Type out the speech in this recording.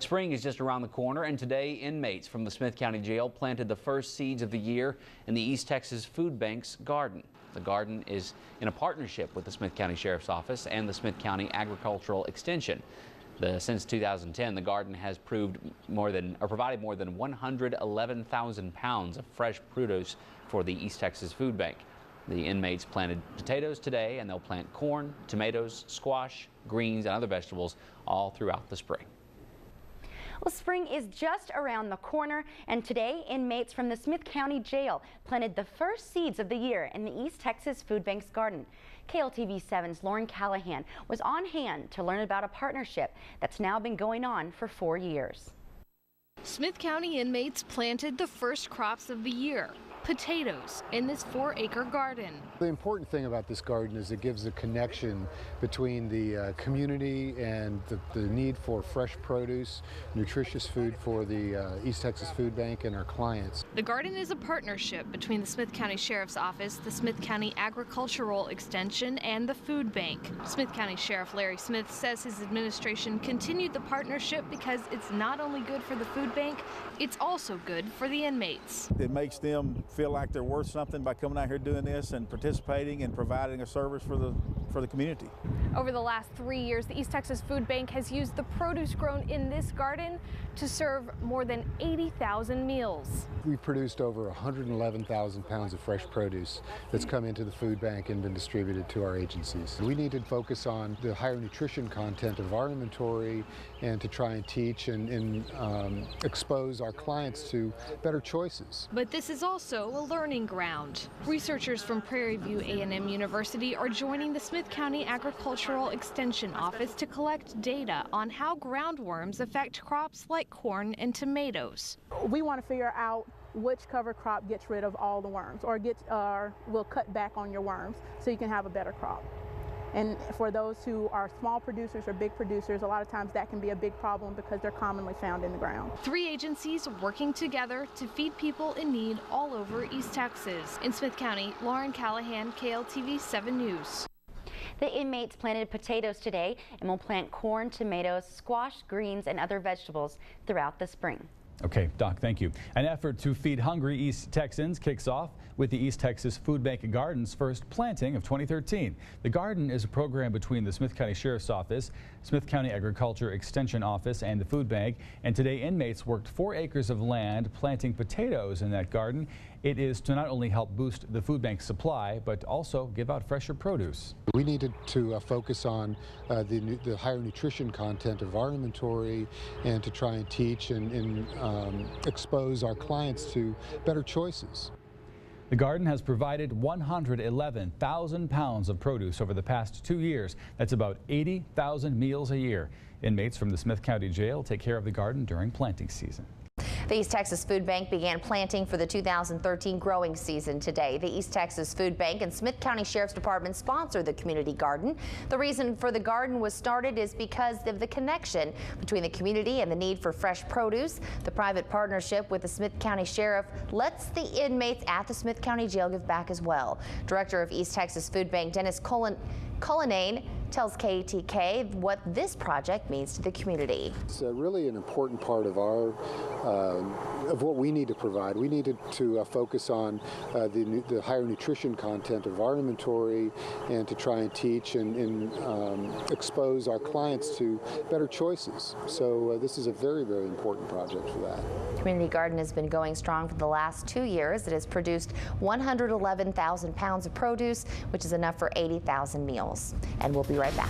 Spring is just around the corner, and today inmates from the Smith County Jail planted the first seeds of the year in the East Texas Food Bank's garden. The garden is in a partnership with the Smith County Sheriff's Office and the Smith County Agricultural Extension. Since 2010, the garden has provided more than 111,000 pounds of fresh produce for the East Texas Food Bank. The inmates planted potatoes today, and they'll plant corn, tomatoes, squash, greens, and other vegetables all throughout the spring. Well, spring is just around the corner, and today inmates from the Smith County Jail planted the first seeds of the year in the East Texas Food Bank's garden. KLTV 7's Lauren Callahan was on hand to learn about a partnership that's now been going on for 4 years. Smith County inmates planted the first crops of the year, potatoes, in this 4-acre garden. The important thing about this garden is it gives a connection between the community and the need for fresh produce, nutritious food for the East Texas Food Bank and our clients. The garden is a partnership between the Smith County Sheriff's Office, the Smith County Agricultural Extension, and the Food Bank. Smith County Sheriff Larry Smith says his administration continued the partnership because it's not only good for the food bank, it's also good for the inmates. It makes them feel like they're worth something by coming out here doing this and participating and providing a service for the community. Over the last 3 years, the East Texas Food Bank has used the produce grown in this garden to serve more than 80,000 meals. We've produced over 111,000 pounds of fresh produce that's come into the food bank and been distributed to our agencies. We need to focus on the higher nutrition content of our inventory and to try and teach and expose our clients to better choices. But this is also a learning ground. Researchers from Prairie View A&M University are joining the Smith County Agricultural Extension Office to collect data on how groundworms affect crops like corn and tomatoes. We want to figure out which cover crop gets rid of all the worms or will cut back on your worms so you can have a better crop. And for those who are small producers or big producers, a lot of times that can be a big problem because they're commonly found in the ground. 3 agencies working together to feed people in need all over East Texas. In Smith County, Lauren Callahan, KLTV 7 News. The inmates planted potatoes today and will plant corn, tomatoes, squash, greens, and other vegetables throughout the spring. Okay, Doc, thank you. An effort to feed hungry East Texans kicks off with the East Texas Food Bank Garden's first planting of 2013. The garden is a program between the Smith County Sheriff's Office, Smith County Agriculture Extension Office, and the Food Bank. And today inmates worked 4 acres of land planting potatoes in that garden. It is to not only help boost the food bank's supply, but also give out fresher produce. We needed to focus on the higher nutrition content of our inventory and to try and teach and expose our clients to better choices. The garden has provided 111,000 pounds of produce over the past 2 years. That's about 80,000 meals a year. Inmates from the Smith County Jail take care of the garden during planting season. The East Texas Food Bank began planting for the 2013 growing season today. The East Texas Food Bank and Smith County Sheriff's Department sponsor the community garden. The reason for the garden was started is because of the connection between the community and the need for fresh produce. The private partnership with the Smith County Sheriff lets the inmates at the Smith County Jail give back as well. Director of East Texas Food Bank Dennis Cullinane tells KTK what this project means to the community. It's really an important part of our of what we need to provide. We needed to focus on the higher nutrition content of our inventory and to try and teach and expose our clients to better choices. So this is a very, very important project for that. Community Garden has been going strong for the last 2 years. It has produced 111,000 pounds of produce, which is enough for 80,000 meals. And we'll be right back.